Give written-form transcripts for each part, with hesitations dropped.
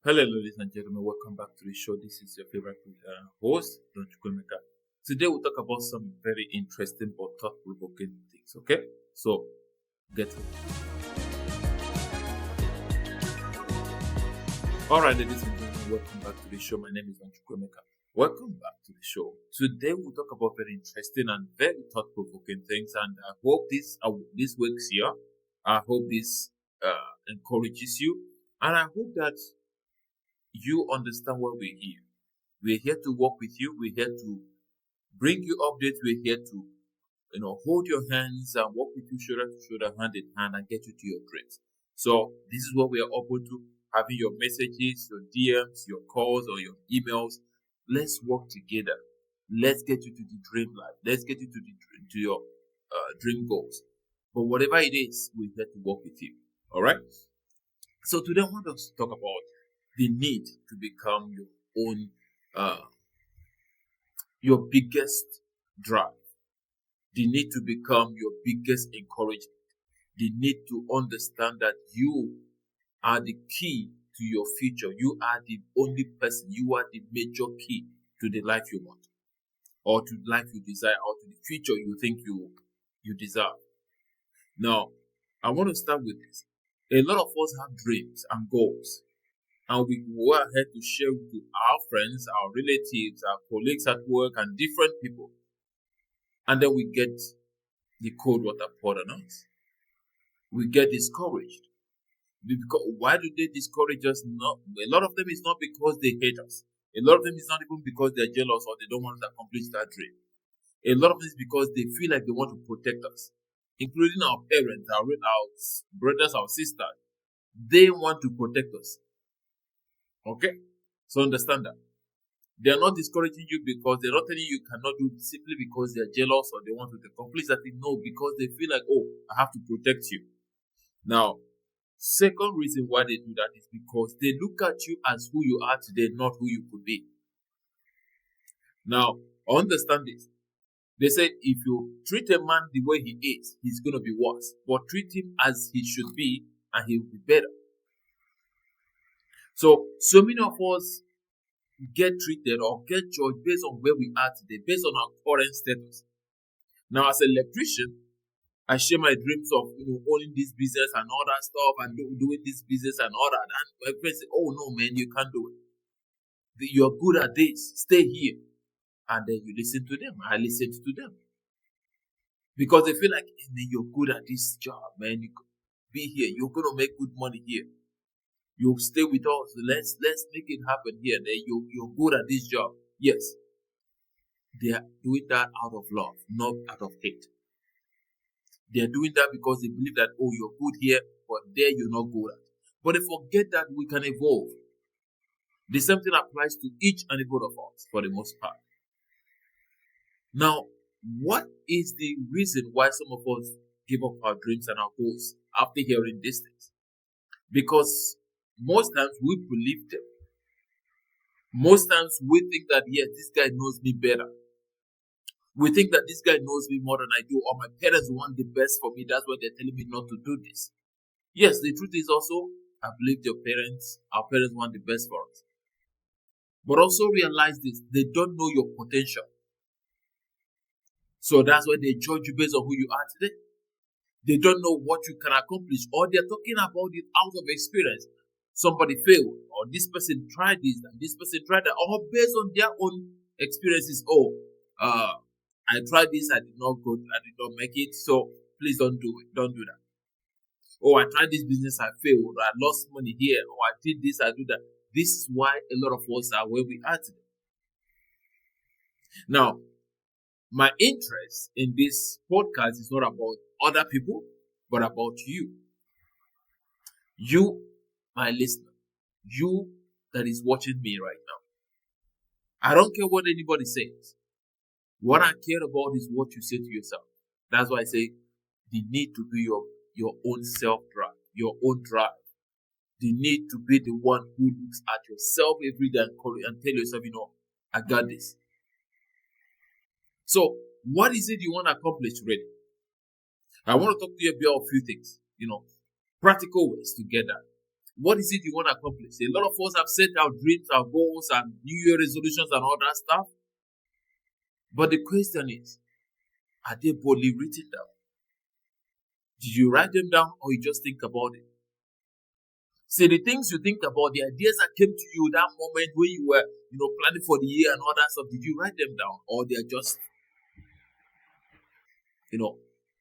Hello, ladies and gentlemen. Welcome back to the show. This is your favorite host, Don Chukwemeka. Today, we'll talk about some very interesting but thought-provoking things. Okay, so get it. All right, ladies and gentlemen. Welcome back to the show. My name is Don Chukwemeka. Welcome back to the show. Today, we'll talk about very interesting and very thought-provoking things, and I hope this works here. I hope this encourages you, and I hope that you understand why we're here. We're here to work with you. We're here to bring you updates. We're here to, hold your hands and work with you shoulder to shoulder, hand in hand, and get you to your dreams. So this is what we are open to: having your messages, your DMs, your calls, or your emails. Let's work together. Let's get you to the dream life. Let's get you to your dream goals. But whatever it is, we're here to work with you. All right. So today I want us to talk about the need to become your own, your biggest drive, the need to become your biggest encouragement, the need to understand that you are the key to your future. You are the only person, you are the major key to the life you want, or to the life you desire, or to the future you think you deserve. Now, I want to start with this. A lot of us have dreams and goals, and we go ahead to share to our friends, our relatives, our colleagues at work, and different people. And then we get the cold water poured on us. We get discouraged. Because why do they discourage us? Not a lot of them is not because they hate us. A lot of them is not even because they're jealous or they don't want to accomplish that dream. A lot of it is because they feel like they want to protect us, including our parents, our brothers, our sisters. They want to protect us. Okay? So understand that. They are not discouraging you because they're not telling you cannot do it simply because they're jealous or they want to accomplish that thing. No, because they feel like, oh, I have to protect you. Now, second reason why they do that is because they look at you as who you are today, not who you could be. Now, understand this. They say if you treat a man the way he is, he's going to be worse. But treat him as he should be, and he will be better. So many of us get treated or get judged based on where we are today, based on our current status. Now, as an electrician, I share my dreams of owning this business and all that stuff and doing this business and all that. And my friends say, "Oh no, man, you can't do it. You're good at this. Stay here." And then you listen to them. I listened to them because they feel like, "Hey, man, you're good at this job, man. You could be here. You're gonna make good money here. You stay with us. Let's make it happen here. Then you're good at this job." Yes, they are doing that out of love, not out of hate. They are doing that because they believe that, oh, you're good here, but there you're not good at. But they forget that we can evolve. The same thing applies to each and every one of us for the most part. Now, what is the reason why some of us give up our dreams and our goals after hearing these things? Because most times we believe them. Most times we think that, yes, this guy knows me better. We think that this guy knows me more than I do, or my parents want the best for me. That's why they're telling me not to do this. Yes, the truth is also, I believe our parents want the best for us. But also realize this, they don't know your potential. So that's why they judge you based on who you are today. They don't know what you can accomplish, or they're talking about it out of experience. Somebody failed, or this person tried this, and this person tried that, or based on their own experiences. Oh, I tried this, I did not make it, so please don't do it. Don't do that. Oh, I tried this business, I failed, I lost money here, or I did this, I do that. This is why a lot of us are where we are today. Now, my interest in this podcast is not about other people, but about you. You, my listener. You that is watching me right now. I don't care what anybody says. What I care about is what you say to yourself. That's why I say the need to be your own self-drive, your own drive. The need to be the one who looks at yourself every day and tell yourself, I got this. So, what is it you want to accomplish really? I want to talk to you about a few things, practical ways to get that. What is it you want to accomplish? A lot of us have set our dreams, our goals, and New Year resolutions and all that stuff. But the question is, are they boldly written down? Did you write them down or you just think about it? See, the things you think about, the ideas that came to you that moment when you were, planning for the year and all that stuff, did you write them down? Or they're just,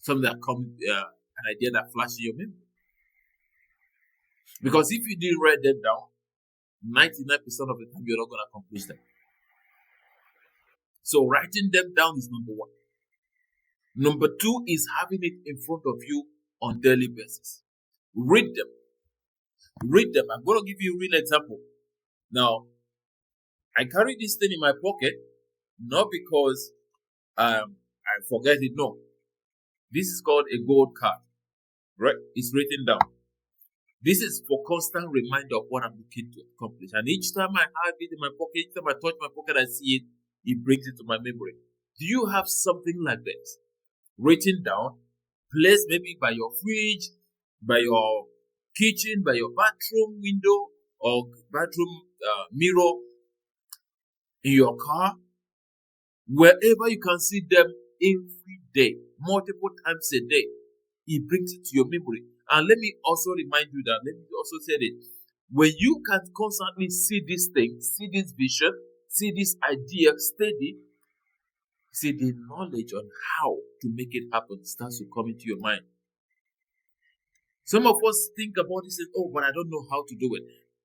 something that comes, an idea that flashes in your memory? Because if you didn't write them down, 99% of the time you're not going to accomplish them. So writing them down is number one. Number two is having it in front of you on daily basis. Read them. Read them. I'm going to give you a real example. Now, I carry this thing in my pocket, not because I forget it. No. This is called a gold card. Right? It's written down. This is for constant reminder of what I'm looking to accomplish. And each time I have it in my pocket, each time I touch my pocket, I see it, it brings it to my memory. Do you have something like this? Written down, placed maybe by your fridge, by your kitchen, by your bathroom window or bathroom mirror, in your car, wherever you can see them every day, multiple times a day. It brings it to your memory. And let me also remind you that, let me also say that when you can constantly see this thing, see this vision, see this idea steady, see the knowledge on how to make it happen starts to come into your mind. Some of us think about this and but I don't know how to do it.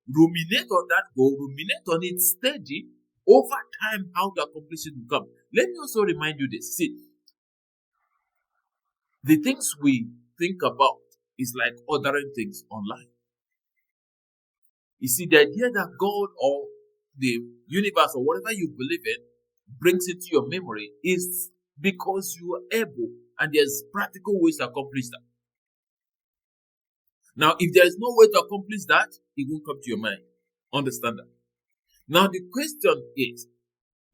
Ruminate on that goal, ruminate on it steady. Over time, how to accomplish it will come. Let me also remind you this. See, the things we think about is like ordering things online. You see, the idea that God or the universe or whatever you believe in brings it to your memory is because you are able and there's practical ways to accomplish that. Now, if there is no way to accomplish that, it won't come to your mind. Understand that? Now, the question is,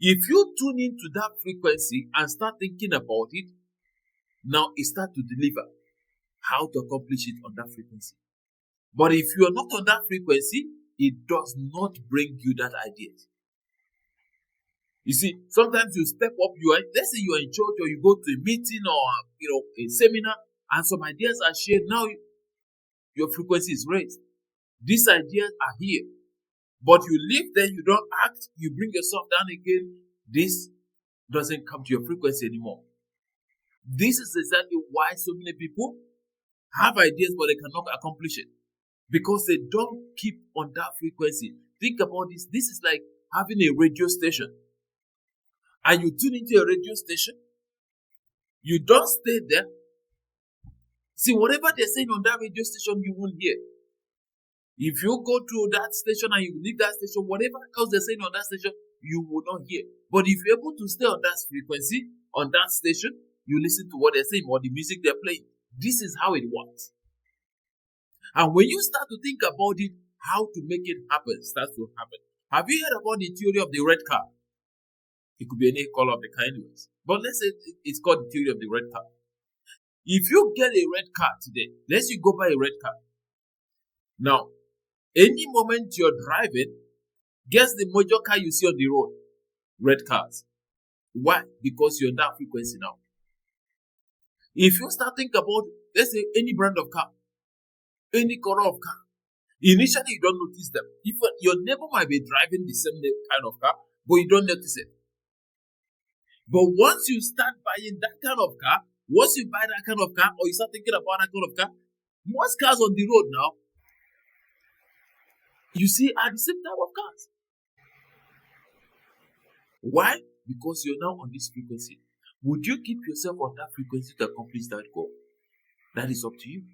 if you tune into that frequency and start thinking about it, now it starts to deliver how to accomplish it on that frequency. But if you are not on that frequency, it does not bring you that idea. You see, sometimes you step up, let's say you are in church or you go to a meeting or a seminar and some ideas are shared. Now your frequency is raised. These ideas are here. But you live there, you don't act, you bring yourself down again. This doesn't come to your frequency anymore. This is exactly why so many people have ideas, but they cannot accomplish it. Because they don't keep on that frequency. Think about this. This is like having a radio station. And you tune into a radio station. You don't stay there. See, whatever they're saying on that radio station, you won't hear. If you go to that station and you leave that station, whatever else they're saying on that station, you will not hear. But if you're able to stay on that frequency, on that station, you listen to what they're saying or the music they're playing. This is how it works. And when you start to think about it, how to make it happen starts to happen. Have you heard about the theory of the red car? It could be any color of the car anyways. But let's say it's called the theory of the red car. If you get a red car today, let's say you go buy a red car. Now, any moment you're driving, guess the major car you see on the road? Red cars. Why? Because you're on that frequency now. If you start thinking about, let's say, any brand of car, any color of car, initially you don't notice them. Even your neighbor might be driving the same kind of car, but you don't notice it. But once you start buying that kind of car, once you buy that kind of car, or you start thinking about that kind of car, most cars on the road now, you see, are the same type of cars. Why? Because you're now on this frequency. Would you keep yourself on that frequency to accomplish that goal? That is up to you.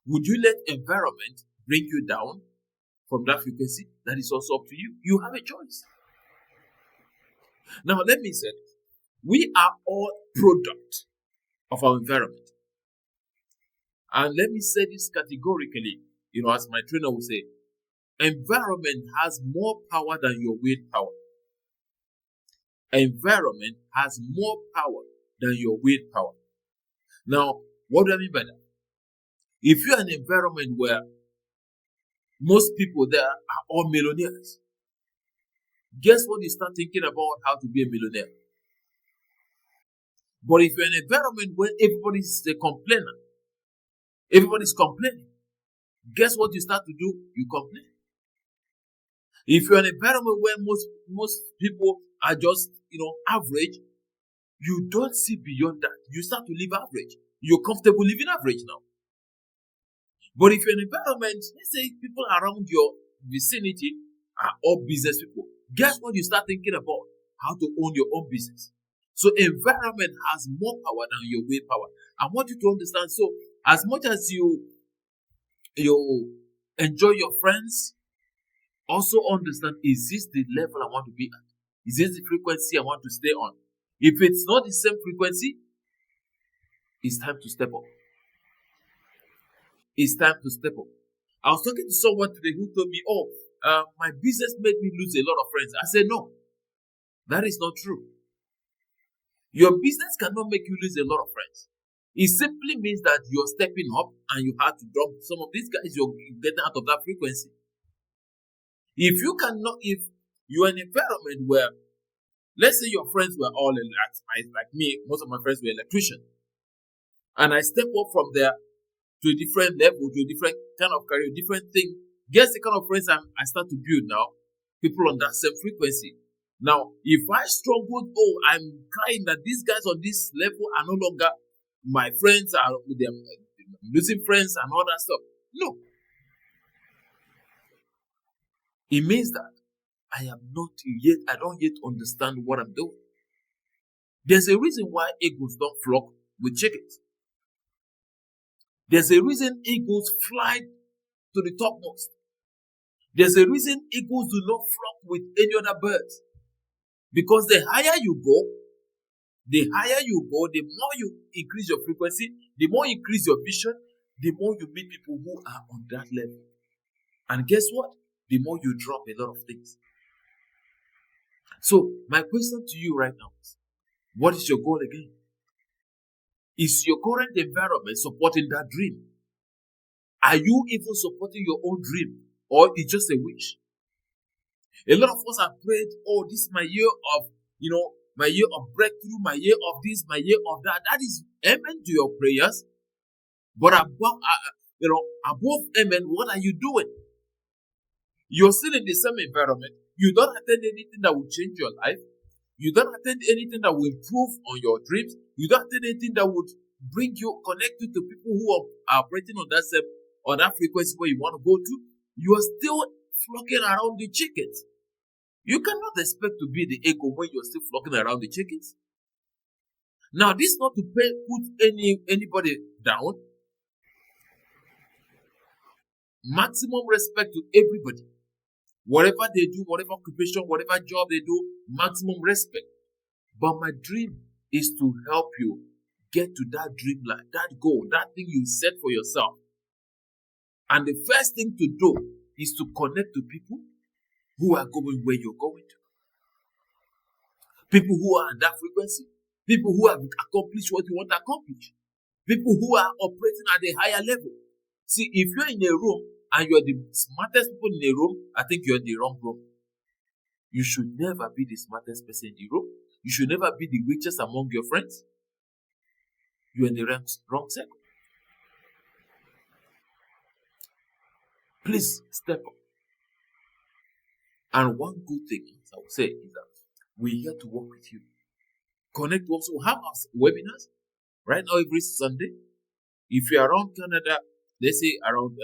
Would you let environment bring you down from that frequency? That is also up to you. You have a choice. Now, let me say this. We are all product of our environment. And let me say this categorically, as my trainer will say, environment has more power than your willpower. Environment has more power than your willpower. Now, what do I mean by that? If you're in an environment where Most people there are all millionaires. Guess what? You start thinking about how to be a millionaire. But if you're in an environment where everybody's a complainer, everybody's complaining, guess what you start to do? You complain. If you're in an environment where most people are just average, you don't see beyond that. You start to live average. You're comfortable living average now. But if you're in an environment, let's say people around your vicinity are all business people, guess what you start thinking about? How to own your own business. So environment has more power than your willpower. I want you to understand. So as much as you enjoy your friends, also understand, is this the level I want to be at? Is this the frequency I want to stay on? If it's not the same frequency, it's time to step up. It's time to step up. I was talking to someone today who told me, my business made me lose a lot of friends. I said, no, that is not true. Your business cannot make you lose a lot of friends. It simply means that you're stepping up and you have to drop some of these guys. You're getting out of that frequency. If you're in an environment where, let's say your friends were all like me, most of my friends were electricians, and I step up from there to a different level, to a different kind of career, different thing. Guess the kind of friends I start to build now? People on that same frequency. Now, if I struggled, I'm crying that these guys on this level are no longer my friends, they're losing friends and all that stuff. No. It means that I don't yet understand what I'm doing. There's a reason why eagles don't flock with chickens. There's a reason eagles fly to the topmost. There's a reason eagles do not flock with any other birds. Because the higher you go, the more you increase your frequency, the more you increase your vision, the more you meet people who are on that level. And guess what? The more you drop a lot of things. So, my question to you right now is, what is your goal again? Is your current environment supporting that dream? Are you even supporting your own dream? Or it's just a wish? A lot of us have prayed, this is my year of, my year of breakthrough, my year of this, my year of that. That is amen to your prayers. But above amen, what are you doing? You're still in the same environment. You don't attend anything that will change your life. You don't attend anything that will improve on your dreams. You don't attend anything that would connect you to people who are operating on that frequency where you want to go to. You are still flocking around the chickens. You cannot expect to be the eagle when you're still flocking around the chickens. Now, this is not to put anybody down. Maximum respect to everybody. Whatever they do, whatever occupation, whatever job they do, maximum respect. But my dream is to help you get to that dreamline, that goal, that thing you set for yourself. And the first thing to do is to connect to people who are going where you're going to. People who are at that frequency. People who have accomplished what you want to accomplish. People who are operating at a higher level. See, if you're in a room and you're the smartest people in a room, I think you're in the wrong room. You should never be the smartest person in the room. You should never be the richest among your friends. You're in the wrong circle. Please step up. And one good thing I would say is that we're here to work with you. Connect also. We have our webinars right now every Sunday. If you're around Canada, let's say around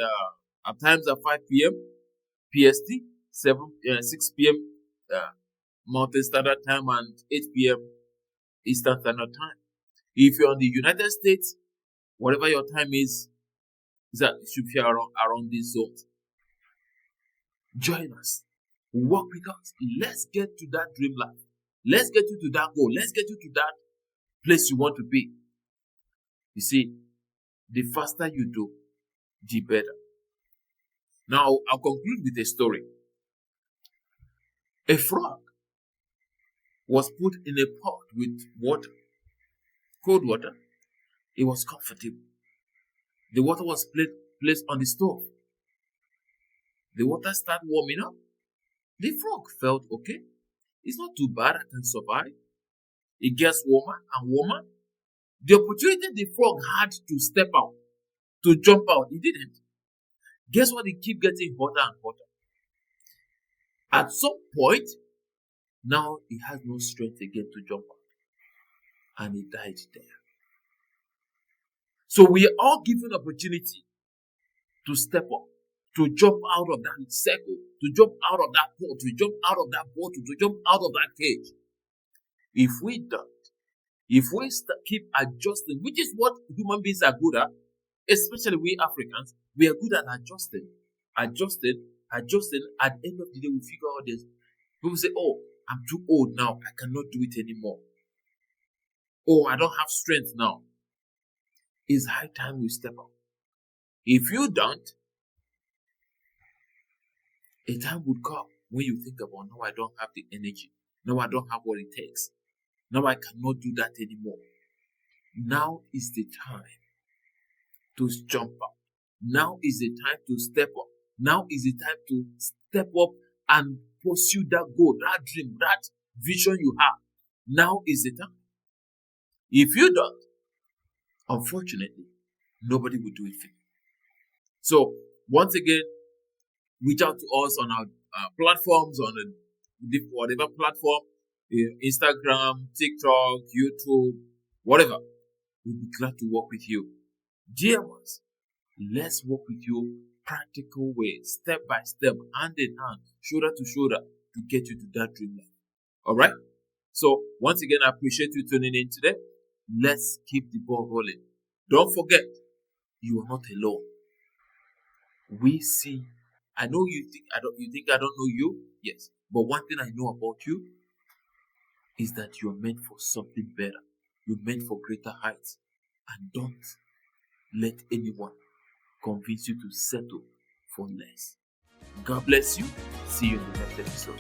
at times at 5 p.m. PST, 6 p.m. Mountain Standard Time, and 8 p.m. Eastern Standard Time. If you're in the United States, whatever your time is that it should be around these zones. Join us. Work with us. Let's get to that dream life. Let's get you to that goal. Let's get you to that place you want to be. You see, the faster you do, the better. Now, I'll conclude with a story. A frog was put in a pot with water, cold water. It was comfortable. The water was placed on the stove. The water started warming up. The frog felt okay. It's not too bad. I can survive. It gets warmer and warmer. The opportunity the frog had to step out, to jump out, it didn't. Guess what? It keep getting hotter and hotter. At some point, now it has no strength again to jump out. And it died there. So we are all given opportunity to step up, to jump out of that circle, to jump out of that pot, to jump out of that bottle, to jump out of that cage. If we don't, if we keep adjusting, which is what human beings are good at, especially we Africans, we are good at adjusting. At the end of the day, we figure out this. People say, oh, I'm too old now. I cannot do it anymore. Oh, I don't have strength now. It's high time we step up. If you don't, a time would come when you think about, no, I don't have the energy. No, I don't have what it takes. Now I cannot do that anymore. Now is the time to jump up. Now is the time to step up. Now is the time to step up and pursue that goal, that dream, that vision you have. Now is the time. If you don't, unfortunately, nobody will do it for you. So, once again, reach out to us on our platforms, on whatever platform, Instagram, TikTok, YouTube, whatever. We'll be glad to work with you. Dear ones, let's work with you practical ways, step by step, hand in hand, shoulder to shoulder, to get you to that dream life. All right? So, once again, I appreciate you tuning in today. Let's keep the ball rolling. Don't forget, you are not alone. We see. I know you think I don't know you. Yes, but one thing I know about you is that you're meant for something better. You're meant for greater heights. And don't let anyone convince you to settle for less. God bless you. See you in the next episode.